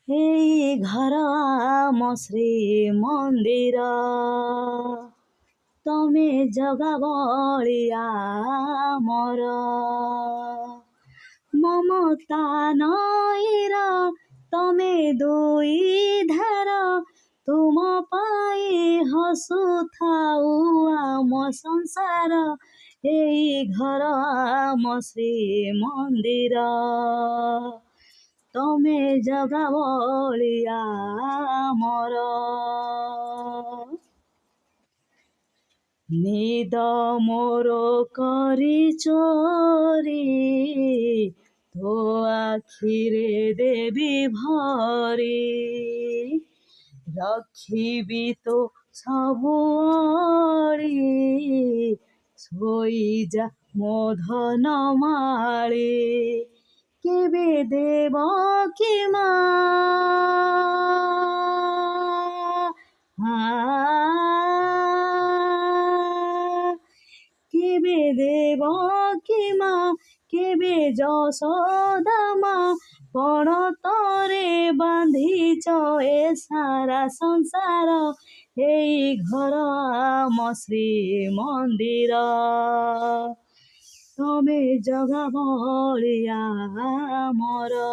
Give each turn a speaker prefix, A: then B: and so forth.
A: এই ଘର ଆମ ଶ୍ରୀମନ୍ଦିର ତମେ ଜଗା ବଳିଆ ମୋର ମମତା ନଈର ତମେ ଦୁଇ ଧାର ତୁମ ପାଇଁ ହସୁଥାଉ ଆମ ସଂସାର ଏଇ ଘର ଆମ ଶ୍ରୀମନ୍ଦିର ତମେ ଜଗା ବଳିଆ ମୋର ନିଦ ମୋର କରି ଚୋରି ତୋ ଆଖିରେ ଦେବି ଭରି ରଖିବି ତୋ ସବୁ ଅଳି ଶୋଇଯା ମୋ ଧନ ମାଳି କେବେ ଦେବ କି ମା କେବେ ଦେବ କି ମା କେବେ ଯଶୋଦା ମା ପଣତରେ ବାନ୍ଧିଛ ଏ ସାରା ସଂସାର ଏଇ ଘର ଆମ ଶ୍ରୀମନ୍ଦିର ତମେ ଜଗା ବଳିଆ ମୋର